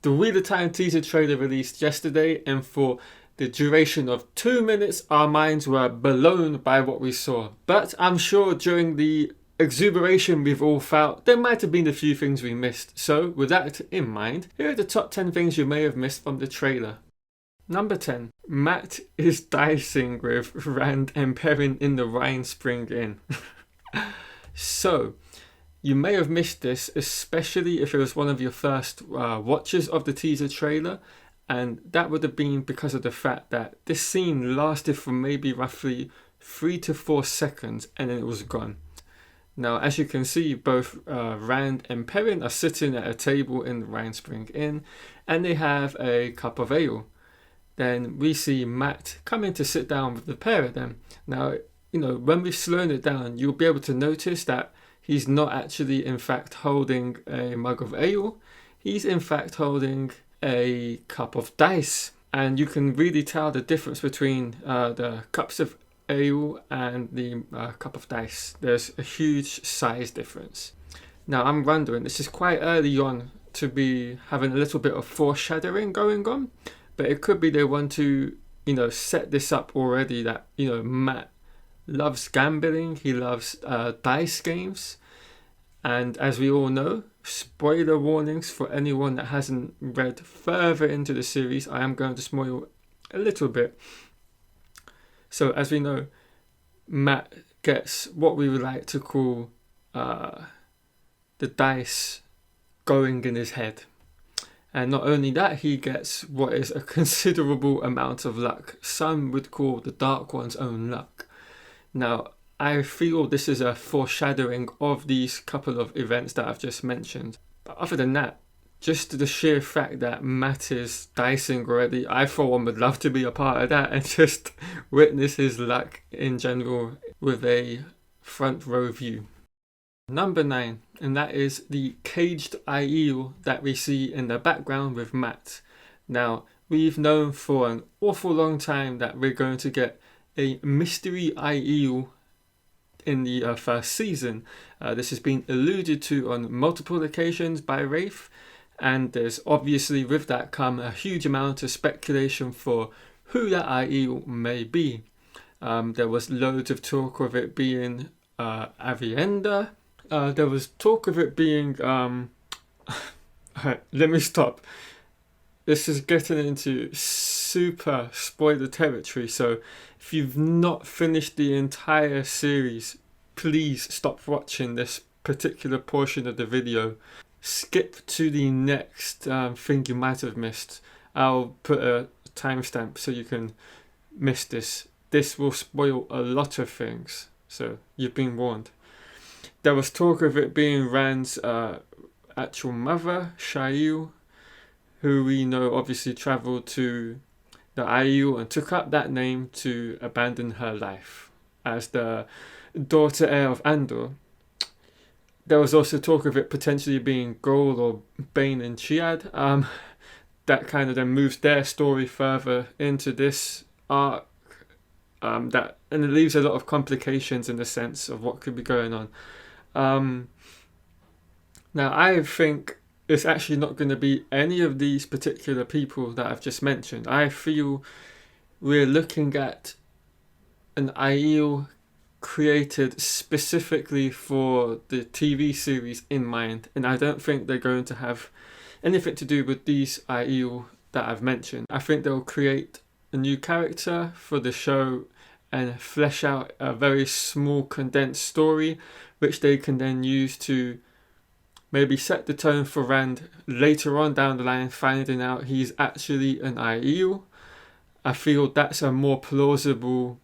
The Wheel of Time teaser trailer released yesterday, and for the duration of 2 minutes, our minds were blown by what we saw. But I'm sure during the exuberation we've all felt, there might have been a few things we missed. So with that in mind, here are the top 10 things you may have missed from the trailer. Number 10. Mat is dicing with Rand Perrin in the Rhine Spring Inn. So, you may have missed this, especially if it was one of your first watches of the teaser trailer, and that would have been because of the fact that this scene lasted for maybe roughly 3 to 4 seconds and then it was gone. Now, as you can see, both Rand and Perrin are sitting at a table in the Rhine Spring Inn, and they have a cup of ale. Then we see Mat coming to sit down with the pair of them. Now, when we've slowed it down, you'll be able to notice that he's not actually in fact holding a mug of ale. He's in fact holding a cup of dice. And you can really tell the difference between the cups of ale and the cup of dice. There's a huge size difference. Now, I'm wondering, this is quite early on to be having a little bit of foreshadowing going on. But it could be they want to, set this up already that, Mat loves gambling, he loves dice games. And as we all know, spoiler warnings for anyone that hasn't read further into the series, I am going to spoil a little bit. So as we know, Mat gets what we would like to call the dice going in his head. And not only that, he gets what is a considerable amount of luck. Some would call the Dark One's own luck. Now, I feel this is a foreshadowing of these couple of events that I've just mentioned. But other than that, just the sheer fact that Mat is dicing already, I for one would love to be a part of that and just witness his luck in general with a front row view. Number 9, and that is the caged Aiel that we see in the background with Mat. Now, we've known for an awful long time that we're going to get a mystery Aiel in the first season. This has been alluded to on multiple occasions by Rafe, and there's obviously with that come a huge amount of speculation for who that Aiel may be. There was loads of talk of it being Avienda. There was talk of it being let me stop. This is getting into super spoiler territory, so if you've not finished the entire series, please stop watching this particular portion of the video. Skip to the next thing you might have missed. I'll put a timestamp so you can miss this. This will spoil a lot of things, so you've been warned. There was talk of it being Rand's actual mother, Shail, who we know obviously travelled to the Aiel and took up that name to abandon her life as the daughter heir of Andor. There was also talk of it potentially being Gol or Bane and Chiad. That kind of then moves their story further into this arc. And it leaves a lot of complications in the sense of what could be going on. Now, I think it's actually not going to be any of these particular people that I've just mentioned. I feel we're looking at an Aiel created specifically for the TV series in mind, and I don't think they're going to have anything to do with these Aiel that I've mentioned. I think they'll create a new character for the show and flesh out a very small condensed story which they can then use to maybe set the tone for Rand later on down the line, finding out he's actually an Aiel. I feel that's a more plausible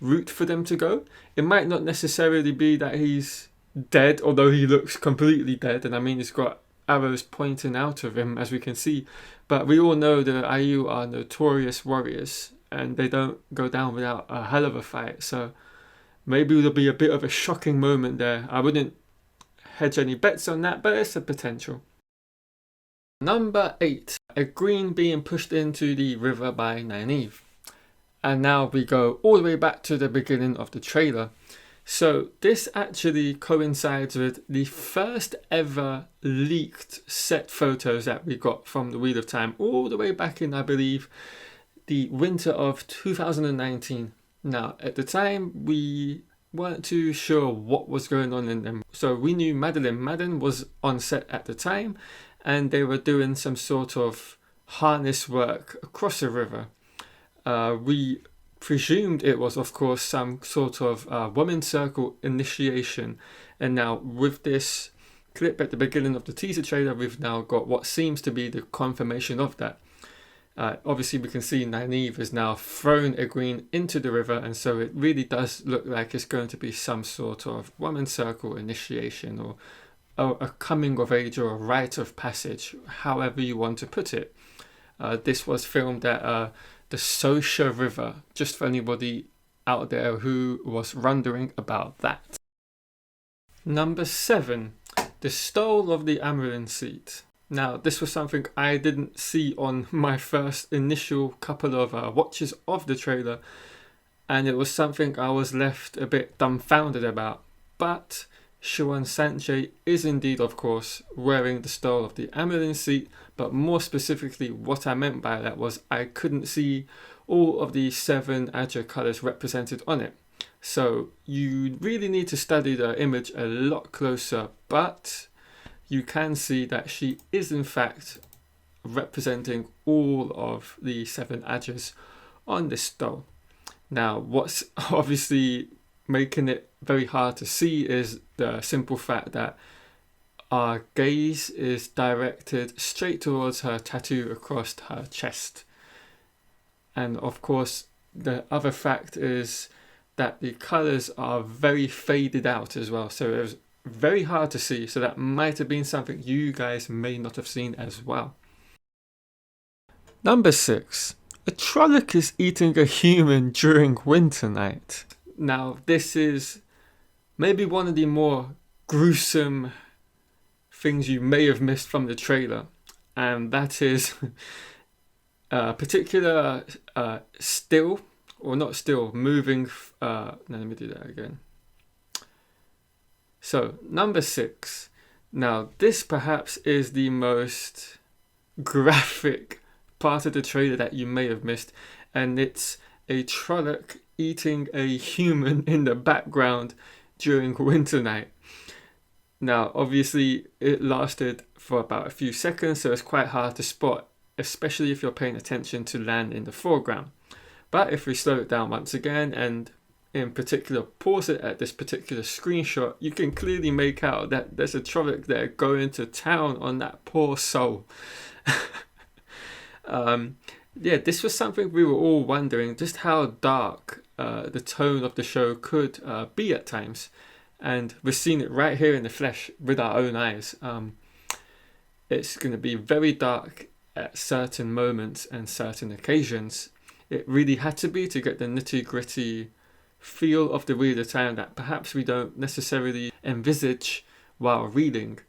route for them to go. It might not necessarily be that he's dead, although he looks completely dead, and I mean he's got arrows pointing out of him as we can see, but we all know the Aiel are notorious warriors and they don't go down without a hell of a fight, so maybe there'll be a bit of a shocking moment there. I wouldn't hedge any bets on that, but it's a potential. Number 8, a green being pushed into the river by Nynaeve. And now we go all the way back to the beginning of the trailer. So this actually coincides with the first ever leaked set photos that we got from the Wheel of Time all the way back in, I believe, the winter of 2019. Now, at the time, we weren't too sure what was going on in them. So we knew Madden was on set at the time, and they were doing some sort of harness work across a river. We presumed it was, of course, some sort of women's circle initiation. And now with this clip at the beginning of the teaser trailer, we've now got what seems to be the confirmation of that. Obviously, we can see Nynaeve has now thrown Egwene into the river, and so it really does look like it's going to be some sort of women's circle initiation, or a coming of age, or a rite of passage, however you want to put it. This was filmed at the Sosha River, just for anybody out there who was wondering about that. Number 7, the stole of the Amyrlin Seat. Now, this was something I didn't see on my first initial couple of watches of the trailer, and it was something I was left a bit dumbfounded about. But Siobhan Sanche is indeed, of course, wearing the stole of the Amyrlin Seat, but more specifically, what I meant by that was I couldn't see all of the 7 Ajah colours represented on it. So you really need to study the image a lot closer, but you can see that she is in fact representing all of the 7 Ajahs on this stole. Now, what's obviously making it very hard to see is the simple fact that our gaze is directed straight towards her tattoo across her chest. And of course, the other fact is that the colours are very faded out as well. So it was very hard to see. So that might have been something you guys may not have seen as well. Number 6. A Trolloc is eating a human during Winternight. Now, this is maybe one of the more gruesome things you may have missed from the trailer, and that is a particular still, or not still, moving. No, let me do that again. So, number 6. Now, this perhaps is the most graphic part of the trailer that you may have missed, and it's a Trolloc eating a human in the background during Winternight. Now, obviously, it lasted for about a few seconds, so it's quite hard to spot, especially if you're paying attention to land in the foreground. But if we slow it down once again, and in particular pause it at this particular screenshot, you can clearly make out that there's a Trolloc there going to town on that poor soul. Yeah, this was something we were all wondering, just how dark the tone of the show could be at times. And we're seeing it right here in the flesh with our own eyes. It's going to be very dark at certain moments and certain occasions. It really had to be to get the nitty-gritty feel of the Wheel of Time that perhaps we don't necessarily envisage while reading.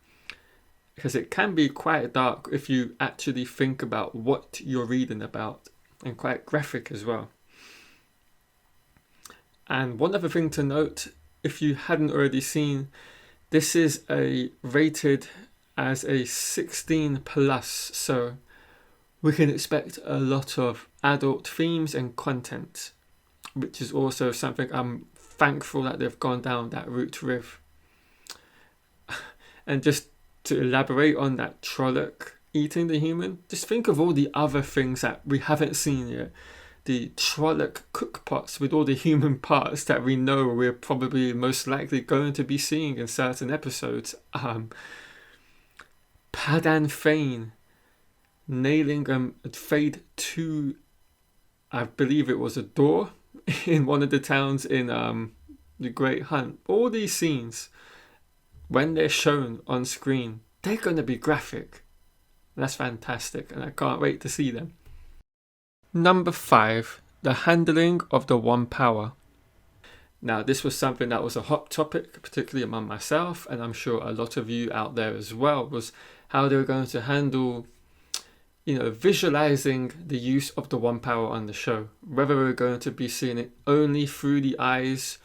Because it can be quite dark if you actually think about what you're reading about, and quite graphic as well. And one other thing to note, if you hadn't already seen, this is rated as a 16 plus, so we can expect a lot of adult themes and content, which is also something I'm thankful that they've gone down that route with. And just to elaborate on that Trolloc eating the human, just think of all the other things that we haven't seen yet. The Trolloc cookpots with all the human parts that we know we're probably most likely going to be seeing in certain episodes. Padan Fain nailing a fade to, I believe it was a door in one of the towns in the Great Hunt. All these scenes, when they're shown on screen, they're going to be graphic. That's fantastic, and I can't wait to see them. Number 5, the handling of the One Power. Now, this was something that was a hot topic, particularly among myself, and I'm sure a lot of you out there as well, was how they were going to handle, visualizing the use of the One Power on the show. Whether we're going to be seeing it only through the eyes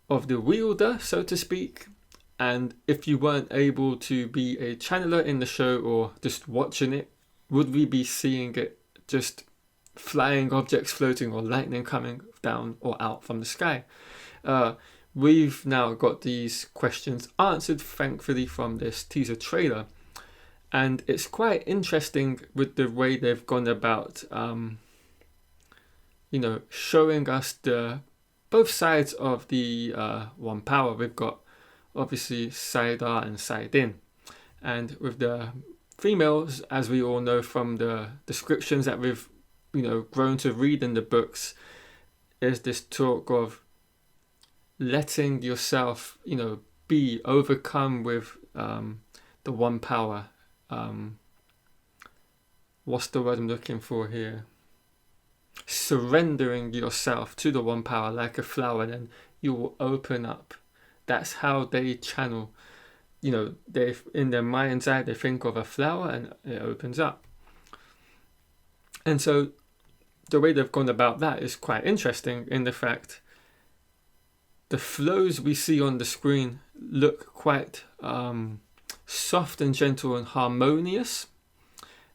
of the wielder, so to speak. And if you weren't able to be a channeler in the show or just watching it, would we be seeing it just flying objects floating or lightning coming down or out from the sky? We've now got these questions answered, thankfully, from this teaser trailer. And it's quite interesting with the way they've gone about, showing us both sides of the one power. We've got obviously Saidar and Saidin. And with the females, as we all know from the descriptions that we've, grown to read in the books, is this talk of letting yourself, be overcome with the one power. What's the word I'm looking for here? Surrendering yourself to the one power like a flower, then you will open up. That's how they channel. They, in their mind's eye, they think of a flower and it opens up. And so the way they've gone about that is quite interesting in the fact the flows we see on the screen look quite soft and gentle and harmonious.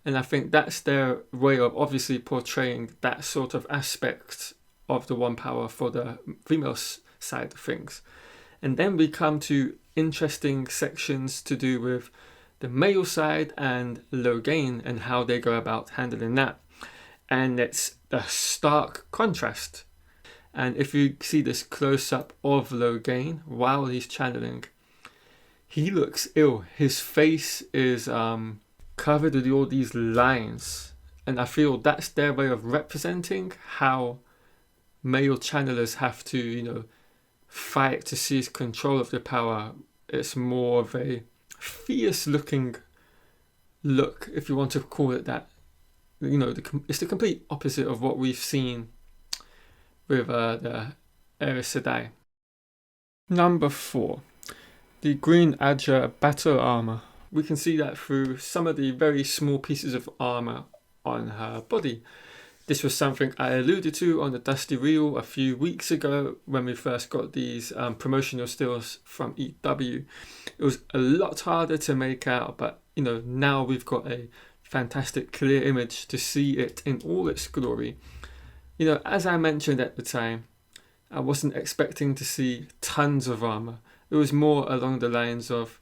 And I think that's their way of obviously portraying that sort of aspect of the one power for the female side of things. And then we come to interesting sections to do with the male side and Logain and how they go about handling that. And it's a stark contrast. And if you see this close-up of Logain while he's channeling, he looks ill. His face is covered with all these lines. And I feel that's their way of representing how male channelers have to, fight to seize control of the power. It's more of a fierce-looking look, if you want to call it that. It's the complete opposite of what we've seen with the Aes Sedai. Number 4. The green Ajah battle armour. We can see that through some of the very small pieces of armour on her body. This was something I alluded to on the Dusty Reel a few weeks ago when we first got these promotional stills from EW. It was a lot harder to make out, but now we've got a fantastic clear image to see it in all its glory. As I mentioned at the time, I wasn't expecting to see tons of armour. It was more along the lines of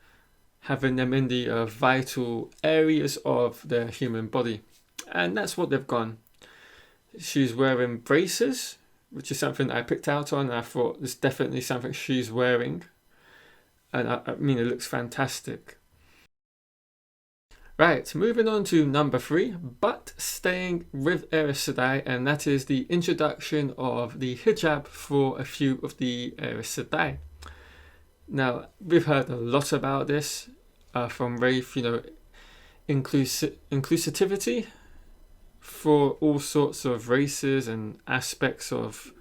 having them in the vital areas of the human body. And that's what they've gone. She's wearing braces, which is something I picked out on. I thought it's definitely something she's wearing. And I mean, it looks fantastic. Right, moving on to number 3, but staying with Aes Sedai, and that is the introduction of the Hijab for a few of the Aes Sedai. Now, we've heard a lot about this from Rafe, inclusivity for all sorts of races and aspects of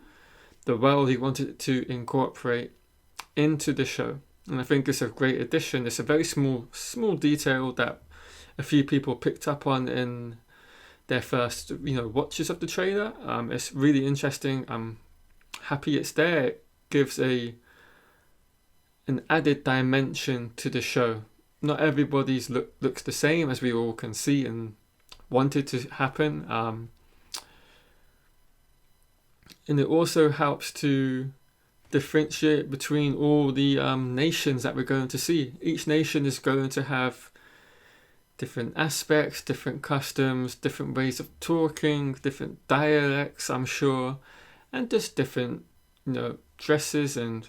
the world he wanted to incorporate into the show. And I think it's a great addition. It's a very small detail that a few people picked up on in their first, watches of the trailer. It's really interesting. I'm happy it's there. It gives an added dimension to the show. Not everybody's looks the same, as we all can see and wanted to happen. And it also helps to differentiate between all the nations that we're going to see. Each nation is going to have different aspects, different customs, different ways of talking, different dialects, I'm sure, and just different, dresses and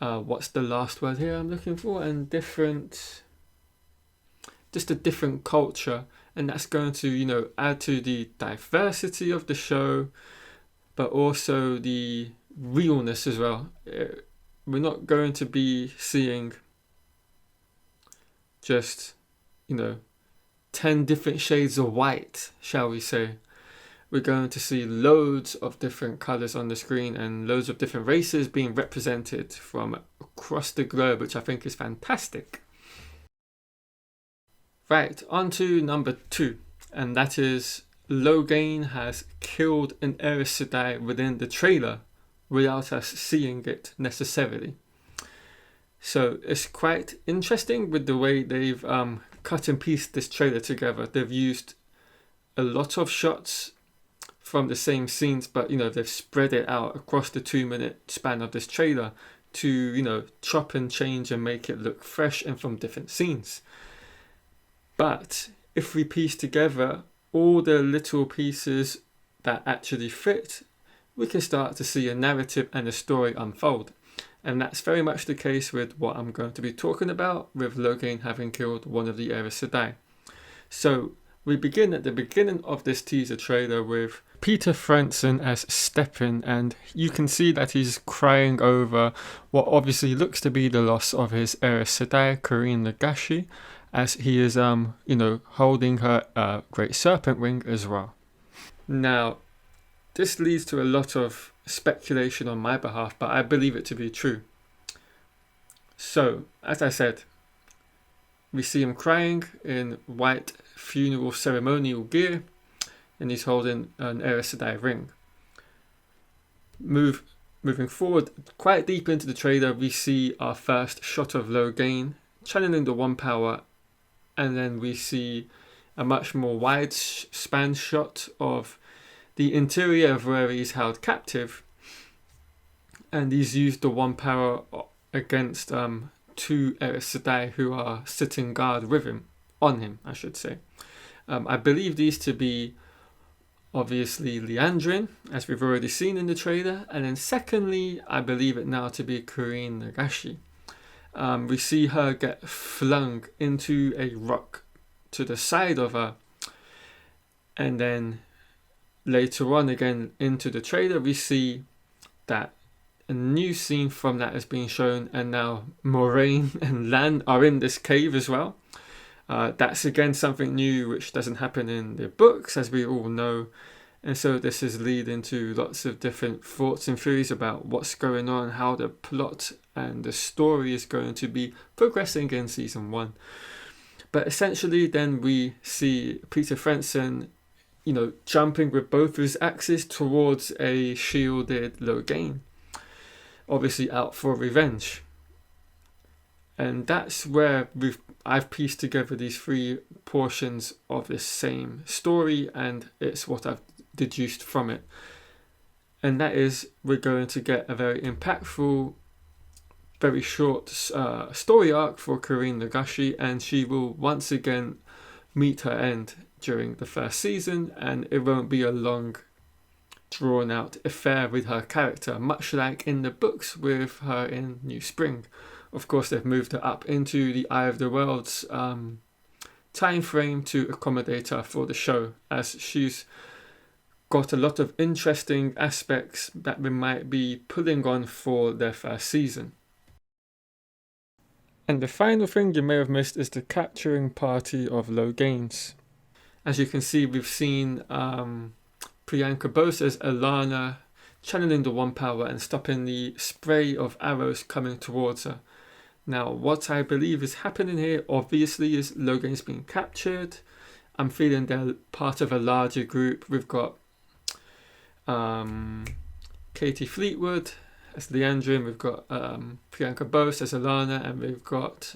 what's the last word here I'm looking for? And just a different culture, and that's going to, add to the diversity of the show, but also the realness as well. We're not going to be seeing just 10 different shades of white, shall we say. We're going to see loads of different colours on the screen and loads of different races being represented from across the globe, which I think is fantastic. Right, on to number 2, and that is Logain has killed an Aes Sedai within the trailer without us seeing it necessarily. So it's quite interesting with the way they've cut and pieced this trailer together. They've used a lot of shots from the same scenes, but they've spread it out across the 2-minute span of this trailer to chop and change and make it look fresh and from different scenes. But if we piece together all the little pieces that actually fit, we can start to see a narrative and a story unfold. And that's very much the case with what I'm going to be talking about, with Logain having killed one of the Aes Sedai. So we begin at the beginning of this teaser trailer with Peter Frandsen as Stepin, and you can see that he's crying over what obviously looks to be the loss of his Aes Sedai, Corrine Lagashi, as he is holding her great serpent ring as well. Now, this leads to a lot of speculation on my behalf, but I believe it to be true. So, as I said, we see him crying in white funeral ceremonial gear, and he's holding an Aes Sedai ring. Moving forward, quite deep into the trailer, we see our first shot of Logain channeling the One Power, and then we see a much more wide span shot of the interior of where he's held captive, and he's used the One Power against two Aes Sedai who are sitting guard with him, on him I should say. I believe these to be obviously Liandrin, as we've already seen in the trailer, and then secondly I believe it now to be Corrine Lagashi. We see her get flung into a rock to the side of her, and then later on again into the trailer we see that a new scene from that is being shown, and now Moraine and Lan are in this cave as well. That's again something new which doesn't happen in the books, as we all know, and so this is leading to lots of different thoughts and theories about what's going on, how the plot and the story is going to be progressing in season 1. But essentially then we see Peter Frandsen jumping with both his axes towards a shielded Logain, obviously out for revenge. And that's where I've pieced together these 3 portions of this same story, and it's what I've deduced from it. And that is, we're going to get a very impactful, very short story arc for Corrine Lagashi, and she will once again meet her end during the first season, and it won't be a long drawn out affair with her character, much like in the books with her in New Spring. Of course, they've moved her up into the Eye of the World's time frame to accommodate her for the show, as she's got a lot of interesting aspects that we might be pulling on for their first season. And the final thing you may have missed is the capturing party of Logains. As you can see, we've seen Priyanka Bose as Alana channeling the One Power and stopping the spray of arrows coming towards her. Now, what I believe is happening here, obviously, is Logain's being captured. I'm feeling they're part of a larger group. We've got Katie Fleetwood as Liandrin, we've got Priyanka Bose as Alana, and we've got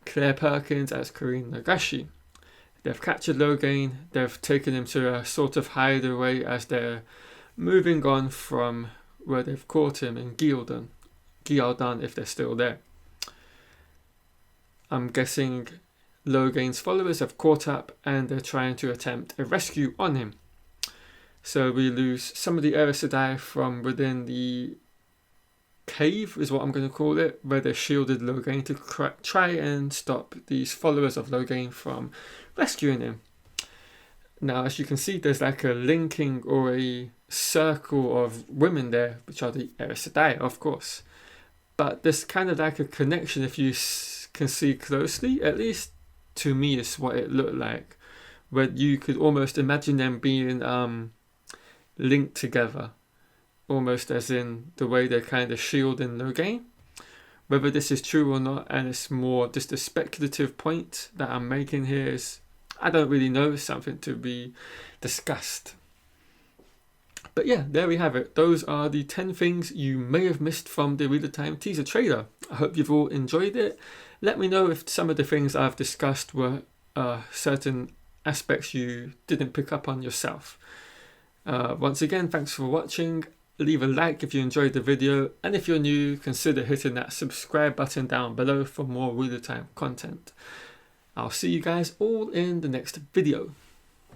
Claire Perkins as Corrine Lagashi. They've captured Logain, they've taken him to a sort of hideaway as they're moving on from where they've caught him in Gildan, if they're still there. I'm guessing Logain's followers have caught up and they're trying to attempt a rescue on him. So we lose some of the Aes Sedai from within the cave, is what I'm going to call it, where they shielded Logain to try and stop these followers of Logain from rescuing him. Now, as you can see, there's like a linking or a circle of women there, which are the Aes Sedai, of course. But there's kind of like a connection if you can see closely. At least to me, is what it looked like, where you could almost imagine them being linked together, almost as in the way they're kind of shielding Logain. Whether this is true or not, and it's more just a speculative point that I'm making here, is I don't really know, something to be discussed. But yeah, there we have it. Those are the 10 things you may have missed from the Wheel of Time teaser trailer. I hope you've all enjoyed it. Let me know if some of the things I've discussed were certain aspects you didn't pick up on yourself. Once again, thanks for watching. Leave a like if you enjoyed the video, and if you're new, consider hitting that subscribe button down below for more Wheel of Time content. I'll see you guys all in the next video.